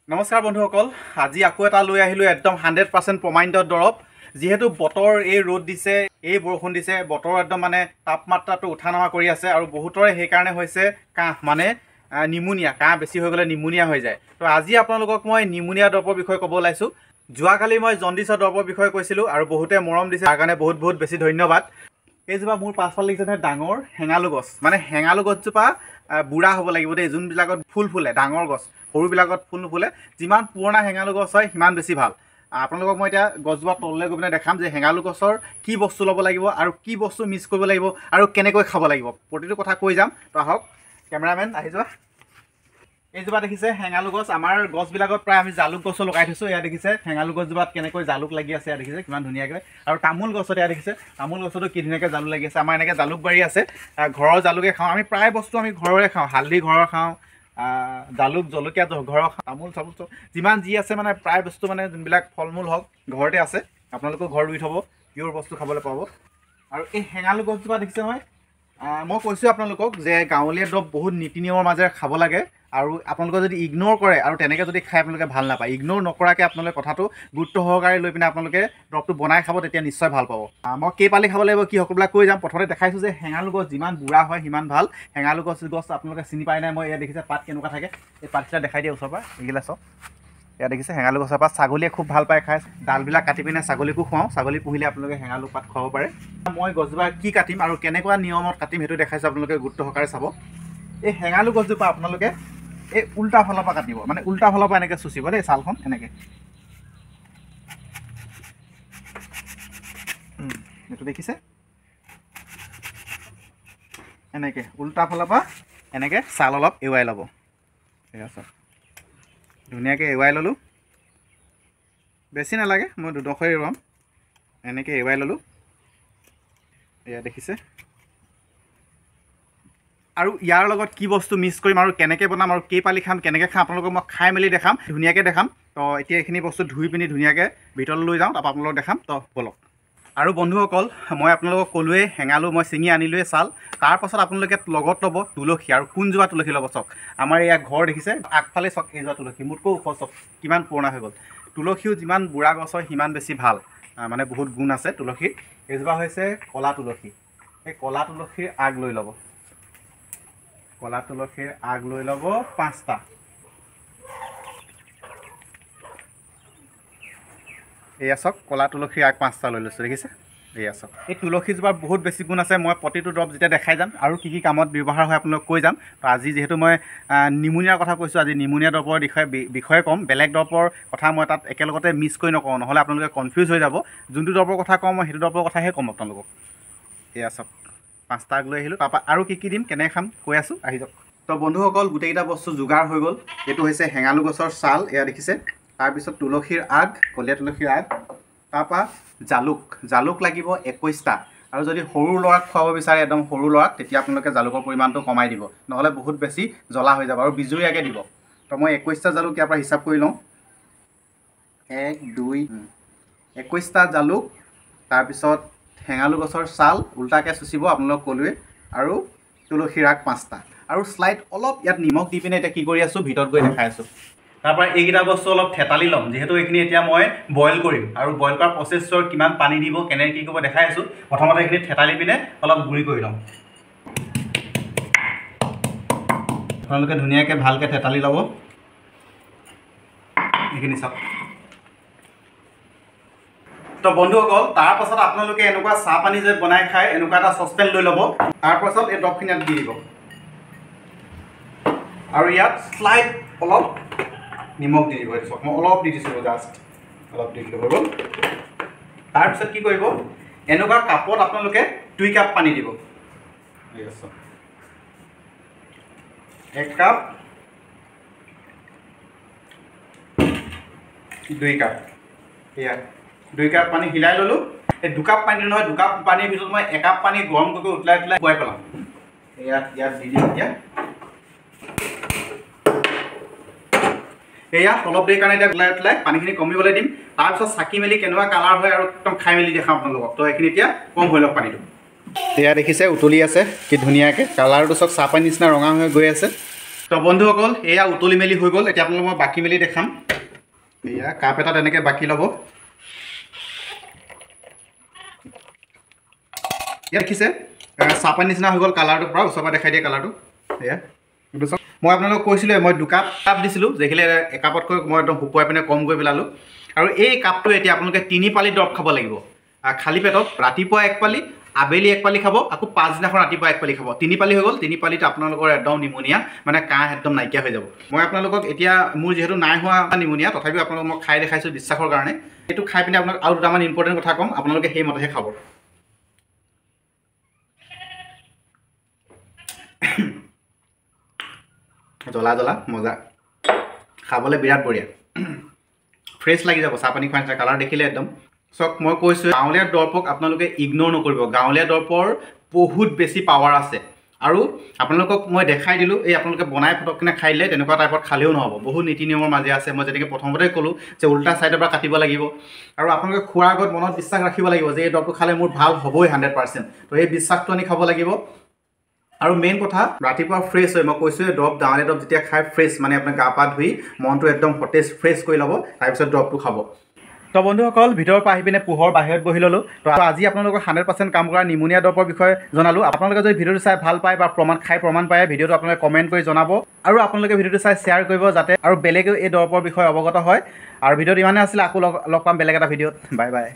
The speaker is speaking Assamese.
নমস্কাৰ বন্ধুসকল, আজি আকৌ এটা লৈ আহিলোঁ একদম 100% প্ৰমাণিত দৰৱ। যিহেতু বতৰ এই ৰ'দ দিছে, এই বৰষুণ দিছে, বতৰ একদম মানে তাপমাত্ৰাটো উঠা নমা কৰি আছে আৰু বহুতৰে সেইকাৰণে হৈছে কাহ, মানে নিমুনিয়া। কাহ বেছি হৈ গ'লে নিমুনিয়া হৈ যায়। তো আজি আপোনালোকক মই নিমুনিয়া দৰৱৰ বিষয়ে ক'ব ওলাইছোঁ। যোৱাকালি মই জণ্ডিছৰ দৰৱৰ বিষয়ে কৈছিলোঁ আৰু বহুতে মৰম দিছে, তাৰ কাৰণে বহুত বহুত বেছি ধন্যবাদ। এইজোপা মোৰ পাছফালে দেখিছে নহয়, ডাঙৰ হেঙালু গছ। মানে হেঙালু গছজোপা বুঢ়া হ'ব লাগিব দেই, যোনবিলাকত ফুল ফুলে, ডাঙৰ গছ। সৰুবিলাকত ফুল নুফুলে। যিমান পুৰণা হেঙালু গছ হয় সিমান বেছি ভাল। আপোনালোকক মই এতিয়া গছজোপা তললৈ গৈ পিনে দেখাম যে হেঙালু গছৰ কি বস্তু ল'ব লাগিব আৰু কি বস্তু মিক্স কৰিব লাগিব আৰু কেনেকৈ খাব লাগিব, প্ৰতিটো কথা কৈ যাম। তো আহক, কেমেৰামেন আহি যোৱা। এইজোপা দেখিছে হেঙালু গছ। আমাৰ গছবিলাকত প্ৰায় আমি জালুক গছো লগাই থৈছোঁ। এয়া দেখিছে হেঙালু গছজোপাত কেনেকৈ জালুক লাগি আছে, এয়া দেখিছে কিমান ধুনীয়াকৈ। আৰু তামোল গছত এয়া দেখিছে, তামোল গছতো কি ধুনীয়াকৈ জালুক লাগি আছে। আমাৰ এনেকৈ জালুক বাৰী আছে, ঘৰৰ জালুকে খাওঁ আমি। প্ৰায় বস্তু আমি ঘৰৰে খাওঁ, হালধি ঘৰৰ খাওঁ, জালুক জলকীয়া ঘৰৰ খাওঁ, তামোল চামোল চব যিমান যি আছে মানে প্ৰায় বস্তু মানে যোনবিলাক ফল মূল হওক ঘৰতে আছে। আপোনালোকেও ঘৰত ৰুই থ'ব, পিয়ৰ বস্তু খাবলৈ পাব। আৰু এই হেঙালু গছজোপা দেখিছে নহয়, মই কৈছোঁ আপোনালোকক যে গাঁৱলীয়া দৰৱ বহুত নীতি নিয়মৰ মাজেৰে খাব লাগে। আৰু আপোনালোকে যদি ইগন'ৰ কৰে আৰু তেনেকৈ যদি খাই আপোনালোকে ভাল নাপায়, ইগন'ৰ নকৰাকৈ আপোনালোকে কথাটো গুৰুত্ব সহকাৰে লৈ পিনে আপোনালোকে দৰৱটো বনাই খাব, তেতিয়া নিশ্চয় ভাল পাব। মই কেইপালি খাব লাগিব কি সকলোবিলাক কৈ যাম। প্ৰথমতে দেখাইছোঁ যে হেঙালু গছ যিমান বুঢ়া হয় সিমান ভাল। হেঙালু গছ আপোনালোকে চিনি পাই নাই, মই এয়া দেখিছে পাত কেনেকুৱা থাকে। এই পাতকেইটা দেখাই দিয়ে ওচৰৰ পৰা, এইগিলা চব এয়া দেখিছে হেঙালু গছৰ পাত। ছাগলীয়ে খুব ভাল পায় খাই, ডালবিলাক কাটি পিনে ছাগলীকো খুৱাওঁ। ছাগলী পুহিলে আপোনালোকে হেঙালু পাত খুৱাব পাৰে। মই গছজোপা কি কাটিম আৰু কেনেকুৱা নিয়মত কাটিম সেইটো দেখাইছোঁ, আপোনালোকে গুৰুত্ব সহকাৰে চাব। এই হেঙালু গছজোপা আপোনালোকে এই উল্টা ফালৰ পৰা কাটিব, মানে উল্টা ফালৰ পৰা এনেকৈ চুচিব দেই, ছালখন এনেকৈ। এইটো দেখিছে, এনেকৈ উল্টা ফালৰ পৰা এনেকৈ ছাল অলপ এৰুৱাই ল'ব। ঠিক আছে, ধুনীয়াকৈ এৰুৱাই ল'লোঁ। বেছি নালাগে, মই দুডোখৰ এৰুৱাম। এনেকৈ এৰুৱাই ল'লোঁ, এয়া দেখিছে। আৰু ইয়াৰ লগত কি বস্তু মিক্স কৰিম আৰু কেনেকৈ বনাম আৰু কেইপালি খাম, কেনেকৈ খাম আপোনালোকক মই খাই মেলি দেখাম, ধুনীয়াকৈ দেখাম। তো এতিয়া এইখিনি বস্তু ধুই পিনি ধুনীয়াকৈ ভিতৰলৈ লৈ যাওঁ, তাৰপৰা আপোনালোকক দেখাম। তো ব'লক। আৰু বন্ধুসকল, মই আপোনালোকক ক'লোৱে হেঙালু মই ছিঙি আনিলোৱে ছাল। তাৰপাছত আপোনালোকে লগত ল'ব তুলসী। আৰু কোনজোপা তুলসী ল'ব চাওক, আমাৰ এয়া ঘৰ দেখিছে আগফালে চাওক, এইজোপা তুলসী মোতকৈ ওখ চাওক কিমান পুৰণা হৈ গ'ল। তুলসীও যিমান বুঢ়া গছ হয় সিমান বেছি ভাল, মানে বহুত গুণ আছে তুলসীৰ। এইজোপা হৈছে ক'লা তুলসী। এই ক'লা তুলসীৰ আগ লৈ ল'ব, ক'লা তুলসীৰ আগ লৈ ল'ব 5টা। এয়া চাওক, ক'লা তুলসীৰ আগ 5টা লৈ লৈছোঁ, দেখিছে। এয়া চাওক, এই তুলসীজোপাৰ বহুত বেছি গুণ আছে। মই প্ৰতিটো দৰৱ যেতিয়া দেখাই যাম আৰু কি কি কামত ব্যৱহাৰ হয় আপোনালোকক কৈ যাম। তো আজি যিহেতু মই নিমুনিয়াৰ কথা কৈছোঁ, আজি নিমুনিয়া দৰৱৰ বিষয়ে ক'ম। বেলেগ দৰৱৰ কথা মই তাত একেলগতে মিক্স কৰি নকওঁ, নহ'লে আপোনালোকে কনফিউজ হৈ যাব। যোনটো দৰৱৰ কথা কওঁ মই সেইটো দৰৱৰ কথাহে ক'ম আপোনালোকক। এয়া চাওক, 5টা আগ লৈ আহিলোঁ। তাৰপৰা আৰু কি কি দিম, কেনেকৈ খাম কৈ আছোঁ, আহি যাওক। তো বন্ধুসকল, গোটেইকেইটা বস্তু যোগাৰ হৈ গ'ল। এইটো হৈছে হেঙালু গছৰ ছাল, এয়া দেখিছে। তাৰপিছত তুলসীৰ আগ, কলীয়া তুলসীৰ আগ। তাৰপৰা জালুক লাগিব 21টা। আৰু যদি সৰু ল'ৰাক খুৱাব বিচাৰে, একদম সৰু ল'ৰাক, তেতিয়া আপোনালোকে জালুকৰ পৰিমাণটো কমাই দিব, নহ'লে বহুত বেছি জ্বলা হৈ যাব। আৰু বিজুৰীয়াকৈ দিব। তো মই 21টা জালুক ইয়াৰ পৰা হিচাপ কৰি লওঁ। 1 2 21টা জালুক। তাৰপিছত হেঙালু গছৰ ছাল উল্টাকৈ চুচিব, আপোনালোক ক'লোৱে। আৰু তুলসীৰ আগ 5টা। আৰু শ্লাইড অলপ ইয়াত নিমখ দি পিনে এতিয়া কি কৰি আছোঁ, ভিতৰত গৈ দেখাই আছোঁ। তাৰপৰা এইকেইটা বস্তু অলপ থেতালি ল'ম, যিহেতু এইখিনি এতিয়া মই বইল কৰিম। আৰু বইল কৰা প্ৰচেছৰ কিমান পানী দিব, কেনেকৈ কি কৰিব দেখাই আছোঁ। প্ৰথমতে এইখিনি থেতালি পিনে অলপ গুড়ি কৰি ল'ম। আপোনালোকে ধুনীয়াকৈ ভালকৈ থেতালি ল'ব। এইখিনি চাওক। তো বন্ধুসকল, তাৰপাছত আপোনালোকে এনেকুৱা চাহ পানী যে বনাই খায়, এনেকুৱা এটা চচপেন লৈ ল'ব। তাৰপাছত এই দৰৱখিনি ইয়াত দি দিব। আৰু ইয়াত শ্লাইড অলপ নিমখ দি দিব। এইটো চাওক, মই অলপ দি দিছিলোঁ, জাষ্ট অলপ দি দিলোঁ, হৈ গ'ল। তাৰপিছত কি কৰিব, এনেকুৱা কাপত আপোনালোকে 2 কাপ পানী দিব। 1 কাপ, 2 কাপ। এয়া 2 কাপ পানী হিলাই ল'লোঁ। এই 2 কাপ পানী নহয়, 2 কাপ পানীৰ ভিতৰত মই 1 কাপ পানী গৰম কৰি উতলাই খুৱাই পেলাম। ইয়াত দি দিম এতিয়া। এয়া অলপ দেৰি কাৰণে এতিয়া উতলাই পানীখিনি কমিবলৈ দিম। তাৰপিছত চাকি মেলি কেনেকুৱা কালাৰ হয় আৰু একদম খাই মেলি দেখাম আপোনালোকক। তো এইখিনি এতিয়া কম হৈ লওক পানীটো। এয়া দেখিছে উতলি আছে কি ধুনীয়াকৈ, কালাৰটো চাওক চাহপানী নিচিনা ৰঙা হৈ গৈ আছে। তো তো বন্ধুসকল এয়া উতলি মেলি হৈ গ'ল। এতিয়া আপোনালোকক মই বাকি মেলি দেখাম। এয়া কাপ এটাত এনেকৈ বাকি ল'ব। ইয়াত দেখিছে চাহপানী নিচিনা হৈ গ'ল কালাৰটো, পৰা ওচৰৰ পৰা দেখাই দিয়ে কালাৰটো। এয়া মই আপোনালোকক কৈছিলোঁ মই 2 কাপ দিছিলোঁ, যিখিনি একাপতকৈ মই একদম শুকুৱাই পিনে কম কৰি পেলালোঁ। আৰু এই কাপটো এতিয়া আপোনালোকে 3 পালি দৰৱ খাব লাগিব খালী পেটত। ৰাতিপুৱা 1 পালি, আবেলি 1 পালি খাব, আকৌ পাছদিনাখন ৰাতিপুৱা 1 পালি খাব। 3 পালি হৈ গ'ল। 3 পালিত আপোনালোকৰ একদম নিমুনিয়া মানে কাহ একদম নাইকিয়া হৈ যাব। মই আপোনালোকক এতিয়া মোৰ যিহেতু নাই হোৱা নিমুনিয়া, তথাপিও আপোনালোকক মই খাই দেখাইছোঁ বিশ্বাসৰ কাৰণে। এইটো খাই পিনে আপোনাক আৰু দুটামান ইম্পৰ্টেণ্ট কথা ক'ম, আপোনালোকে সেইমতেহে খাব। জ্বলা জ্বলা মজা, খাবলৈ বিৰাট বঢ়িয়া, ফ্ৰেছ লাগি যাব। চাহপানী খোৱা নিচিনা কালাৰ দেখিলে একদম। চাওক মই কৈছোঁ গাঁৱলীয়া দৰৱক আপোনালোকে ইগন'ৰ নকৰিব। গাঁৱলীয়া দৰৱৰ বহুত বেছি পাৱাৰ আছে। আৰু আপোনালোকক মই দেখাই দিলোঁ, এই আপোনালোকে বনাই ফটককৈ খাই দিলে তেনেকুৱা টাইপত খালেও নহ'ব। বহুত নীতি নিয়মৰ মাজে আছে। মই যেনেকৈ প্ৰথমতে ক'লোঁ যে উল্টা ছাইডৰ পৰা কাটিব লাগিব। আৰু আপোনালোকে খোৱাৰ আগত মনত বিশ্বাস ৰাখিব লাগিব যে এই দৰৱটো খালে মোৰ ভাল হ'বই 100%। তো এই বিশ্বাসটো আনি খাব লাগিব। আৰু মেইন কথা ৰাতিপুৱা ফ্ৰেছ হয়। মই কৈছোঁ দৰৱ গাঁৱলীয়া দৰৱ যেতিয়া খাই ফ্ৰেছ মানে আপোনাৰ গা পা ধুই মনটো একদম সতেজ ফ্ৰেছ কৰি ল'ব, তাৰপিছত দৰৱটো খাব। তো বন্ধুসকল ভিতৰৰ পৰা আহি পিনে পোহৰ বাহিৰত বহি ল'লোঁ। তো আজি আপোনালোকক 100% কাম কৰা নিমুনিয়া দৰৱৰ বিষয়ে জনালোঁ। আপোনালোকে যদি ভিডিঅ'টো চাই ভাল পায় বা প্ৰমাণ পায়, ভিডিঅ'টো আপোনালোকে কমেণ্ট কৰি জনাব। আৰু আপোনালোকে ভিডিঅ'টো চাই শ্বেয়াৰ কৰিব যাতে আৰু বেলেগেও এই দৰৱৰ বিষয়ে অৱগত হয়। আৰু ভিডিঅ'টো ইমানেই আছিলে, আকৌ লগ পাম বেলেগ এটা ভিডিঅ'ত। Bye bye.